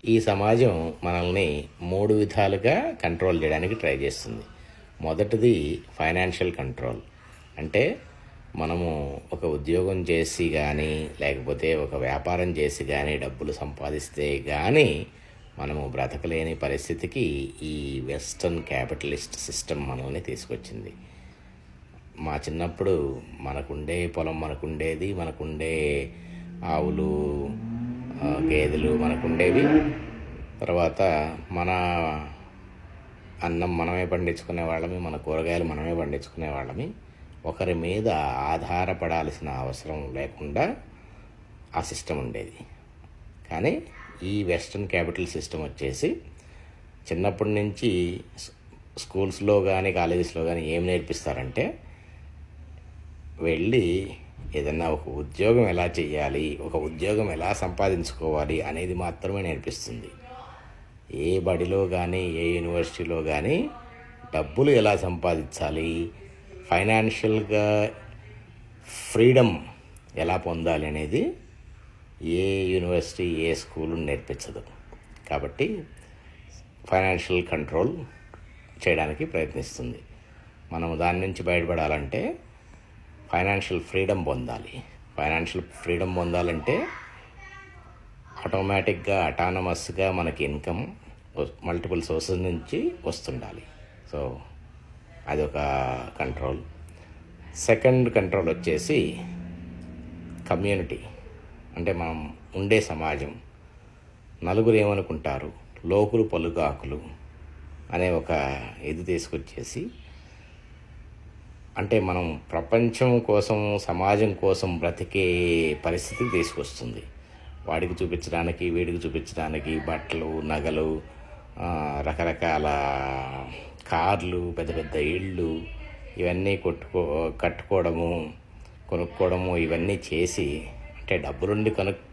ఈ సమాజం మనల్ని 3 విధాలుగా కంట్రోల్ చేయడానికి ట్రై చేస్తుంది. మొదటిది ఫైనాన్షియల్ కంట్రోల్. అంటే మనము ఒక ఉద్యోగం చేసి కానీ లేకపోతే ఒక వ్యాపారం చేసి కానీ డబ్బులు సంపాదిస్తే కానీ మనము బ్రతకలేని పరిస్థితికి ఈ వెస్టర్న్ క్యాపిటలిస్ట్ సిస్టమ్ మనల్ని తీసుకొచ్చింది. మా చిన్నప్పుడు మనకుండే పొలం మనకుండేది, మనకుండే ఆవులు గేదెలు మనకుండేవి. తర్వాత మన అన్నం మనమే పండించుకునే వాళ్ళమి, మన కూరగాయలు మనమే పండించుకునే వాళ్ళమి. ఒకరి మీద ఆధారపడాల్సిన అవసరం లేకుండా ఆ సిస్టమ్ ఉండేది. కానీ ఈ వెస్టర్న్ క్యాపిటల్ సిస్టమ్ వచ్చేసి చిన్నప్పటి నుంచి స్కూల్స్లో కానీ కాలేజెస్లో కానీ ఏం నేర్పిస్తారంటే, వెళ్ళి ఏదన్నా ఒక ఉద్యోగం ఎలా చేయాలి, ఒక ఉద్యోగం ఎలా సంపాదించుకోవాలి అనేది మాత్రమే నేర్పిస్తుంది. ఏ బడిలో కానీ ఏ యూనివర్సిటీలో కానీ డబ్బులు ఎలా సంపాదించాలి, ఫైనాన్షియల్గా ఫ్రీడమ్ ఎలా పొందాలి అనేది ఏ యూనివర్సిటీ ఏ స్కూలు నేర్పించదు. కాబట్టి ఫైనాన్షియల్ కంట్రోల్ చేయడానికి ప్రయత్నిస్తుంది. మనం దాని నుంచి బయటపడాలంటే ఫైనాన్షియల్ ఫ్రీడమ్ పొందాలి. ఫైనాన్షియల్ ఫ్రీడమ్ పొందాలంటే ఆటోమేటిక్గా అటానమస్గా మనకి ఇన్కమ్ మల్టిపుల్ సోర్సెస్ నుంచి వస్తుండాలి. సో అదొక కంట్రోల్. సెకండ్ కంట్రోల్ వచ్చేసి కమ్యూనిటీ. అంటే మనం ఉండే సమాజం, నలుగురు ఏమనుకుంటారు, లోకులు పలుగాకులు అనే ఒక ఇది తీసుకొచ్చేసి, అంటే మనం ప్రపంచం కోసం సమాజం కోసం బ్రతికే పరిస్థితికి తీసుకొస్తుంది. వాడికి చూపించడానికి వీడికి చూపించడానికి బట్టలు, నగలు, రకరకాల కార్లు, పెద్ద పెద్ద ఇళ్ళు ఇవన్నీ కట్టుకోవడము, కొనుక్కోవడము ఇవన్నీ చేసి, అంటే డబ్బులుండి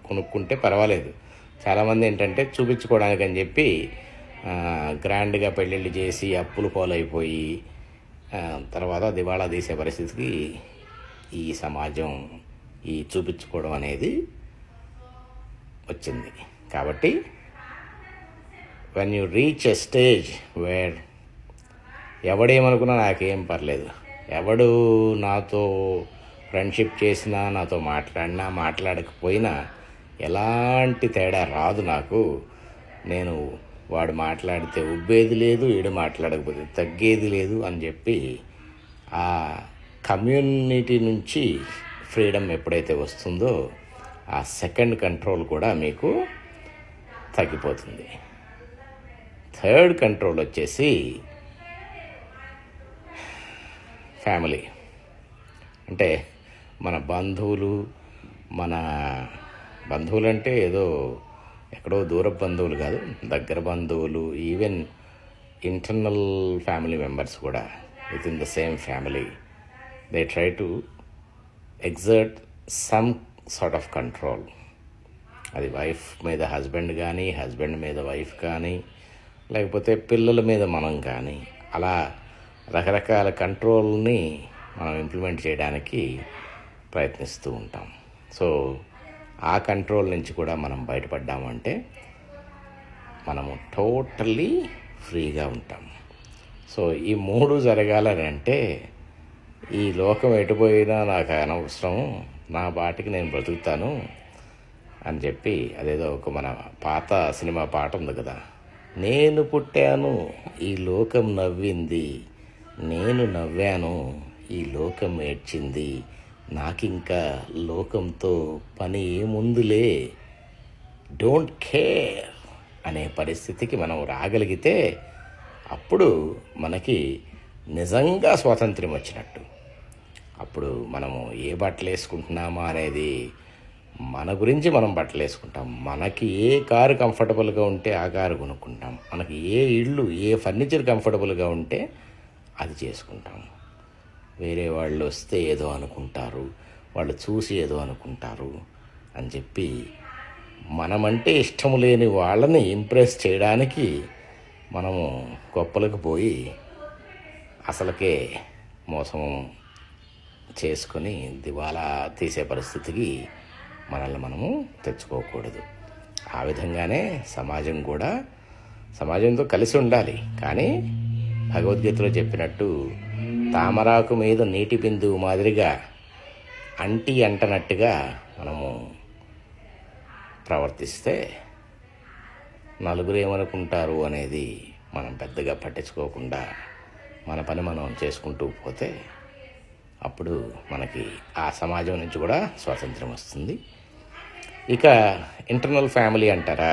కొనుక్కుంటే పర్వాలేదు. చాలామంది ఏంటంటే చూపించుకోవడానికి అని చెప్పి గ్రాండ్గా పెళ్ళిళ్ళు చేసి అప్పులు పాలైపోయి తర్వాత దివాళా తీసే పరిస్థితికి ఈ సమాజం ఈ చూపించుకోవడం అనేది వచ్చింది. కాబట్టి when you reach a stage where ఎవడేమనుకున్నా నాకేం పర్లేదు, ఎవడు నాతో ఫ్రెండ్షిప్ చేసినా, నాతో మాట్లాడినా మాట్లాడకపోయినా ఎలాంటి తేడా రాదు నాకు. నేను వాడు మాట్లాడితే ఉబ్బేది లేదు, వీడు మాట్లాడకపోతే తగ్గేది లేదు అని చెప్పి ఆ కమ్యూనిటీ నుంచి ఫ్రీడమ్ ఎప్పుడైతే వస్తుందో ఆ సెకండ్ కంట్రోల్ కూడా మీకు తగ్గిపోతుంది. థర్డ్ కంట్రోల్ వచ్చేసి ఫ్యామిలీ. అంటే మన బంధువులు అంటే ఏదో ఎక్కడో దూరపు బంధువులు కాదు, దగ్గర బంధువులు, ఈవెన్ ఇంటర్నల్ ఫ్యామిలీ మెంబర్స్ కూడా with in the same family they try to exert some sort of control. అది వైఫ్ మీద హస్బెండ్ కానీ, హస్బెండ్ మీద వైఫ్ కానీ, లేకపోతే పిల్లల మీద మనం కానీ, అలా రకరకాల కంట్రోల్ని మనం ఇంప్లిమెంట్ చేయడానికి ప్రయత్నిస్తూ ఉంటాం. సో ఆ కంట్రోల్ నుంచి కూడా మనం బయటపడ్డామంటే మనము టోటల్లీ ఫ్రీగా ఉంటాం. సో ఈ 3 జరగాలని అంటే ఈ లోకం ఎటుపోయినా నాకు అనవసరం, నా బాటికి నేను బ్రతుకుతాను అని చెప్పి, అదేదో ఒక మన పాత సినిమా పాట ఉంది కదా, నేను పుట్టాను ఈ లోకం నవ్వింది, నేను నవ్వాను ఈ లోకం ఏడ్చింది, నాకింకా లోకంతో పని ఏముందులే, డోంట్ కేర్ అనే పరిస్థితికి మనం రాగలిగితే అప్పుడు మనకి నిజంగా స్వాతంత్ర్యం వచ్చినట్టు. అప్పుడు మనము ఏ బట్టలు వేసుకుంటున్నామా అనేది మన గురించి మనం బట్టలు వేసుకుంటాం. మనకి ఏ కారు కంఫర్టబుల్గా ఉంటే ఆ కారు కొనుక్కుంటాం. మనకి ఏ ఇళ్ళు ఏ ఫర్నిచర్ కంఫర్టబుల్గా ఉంటే అది చేసుకుంటాం. వేరే వాళ్ళు వస్తే ఏదో అనుకుంటారు, వాళ్ళు చూసి ఏదో అనుకుంటారు అని చెప్పి మనమంటే ఇష్టం లేని వాళ్ళని ఇంప్రెస్ చేయడానికి మనము గొప్పలకు పోయి అసలుకే మోసం చేసుకొని దివాలా తీసే పరిస్థితికి మనల్ని మనము తెచ్చుకోకూడదు. ఆ విధంగానే సమాజంతో కలిసి ఉండాలి. కానీ భగవద్గీతలో చెప్పినట్టు తామరాకు మీద నీటి బిందువు మాదిరిగా అంటనట్టుగా మనము ప్రవర్తిస్తే నలుగురు ఏమనుకుంటారు అనేది మనం పెద్దగా పట్టించుకోకుండా మన పని మనం చేసుకుంటూ పోతే అప్పుడు మనకి ఆ సమాజం నుంచి కూడా స్వాతంత్రం వస్తుంది. ఇక ఇంటర్నల్ ఫ్యామిలీ అంటారా,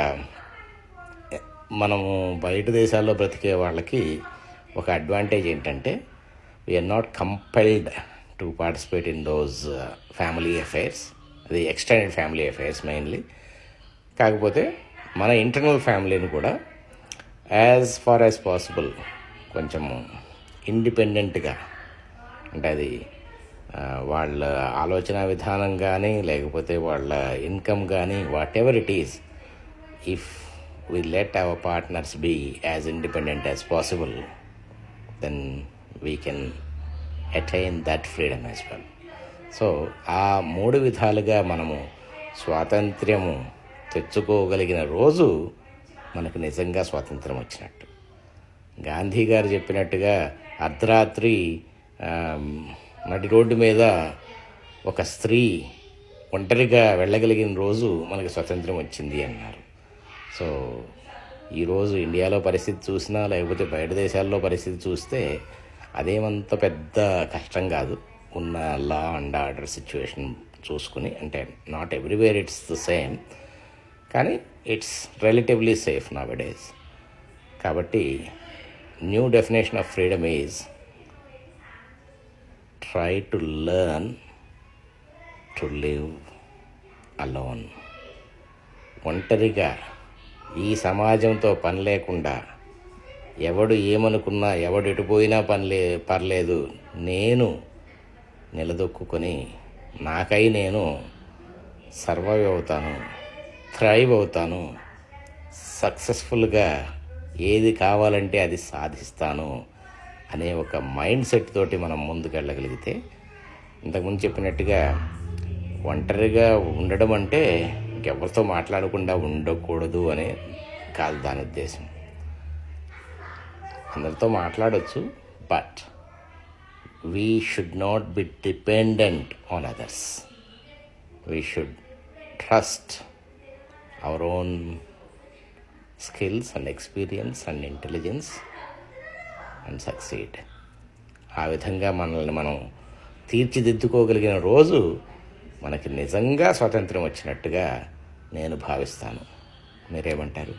మనము బయట దేశాల్లో బ్రతికే వాళ్ళకి ఒక అడ్వాంటేజ్ ఏంటంటే we are not compelled to participate in those family affairs, అది ఎక్స్టెండెడ్ ఫ్యామిలీ అఫైర్స్ మెయిన్లీ. కాకపోతే మన ఇంటర్నల్ ఫ్యామిలీని కూడా యాజ్ ఫార్ యాజ్ పాసిబుల్ కొంచెము ఇండిపెండెంట్గా, అంటే అది వాళ్ళ ఆలోచన విధానం కానీ లేకపోతే వాళ్ళ ఇన్కమ్ కానీ what ever it is, if we let our partners be as independent as possible, then we can attain that freedom as well. So ఆ 3 విధాలుగా మనము స్వాతంత్ర్యము తెచ్చుకోగలిగిన రోజు మనకు నిజంగా స్వాతంత్రం వచ్చినట్టు. గాంధీ గారు చెప్పినట్టుగా అర్ధరాత్రి నడి రోడ్డు మీద ఒక స్త్రీ ఒంటరిగా వెళ్ళగలిగిన రోజు మనకు స్వాతంత్రం వచ్చింది అన్నారు. సో ఈరోజు ఇండియాలో పరిస్థితి చూసినా లేకపోతే బయట దేశాల్లో పరిస్థితి చూస్తే అదేమంత పెద్ద కష్టం కాదు. ఉన్న లా అండ్ ఆర్డర్ సిచ్యువేషన్ చూసుకుని, అంటే not everywhere it's the same, కానీ ఇట్స్ రిలేటివ్లీ సేఫ్ నౌడేస్. కాబట్టి new definition of freedom is try to learn to live alone. ఒంటరిగా ఈ సమాజంతో పని లేకుండా, ఎవడు ఏమనుకున్నా ఎవడు ఎటుపోయినా పర్లేదు, నేను నిలదొక్కుని నాకై నేను సర్వైవ్ అవుతాను, థ్రైవ్ అవుతాను, సక్సెస్ఫుల్గా ఏది కావాలంటే అది సాధిస్తాను అనే ఒక మైండ్ సెట్ తోటి మనం ముందుకెళ్ళగలిగితే, ఇంతకుముందు చెప్పినట్టుగా ఒంటరిగా ఉండడం అంటే ఎవరితో మాట్లాడకుండా ఉండకూడదు అనే కాదు దాని ఉద్దేశం. అందరితో మాట్లాడవచ్చు, but we should not be dependent on others. We should trust our own skills and experience and intelligence and succeed. ఆ విధంగా మనల్ని మనం తీర్చిదిద్దుకోగలిగిన రోజు మనకి నిజంగా స్వాతంత్రం వచ్చినట్టుగా నేను భావిస్తాను. మీరేమంటారు?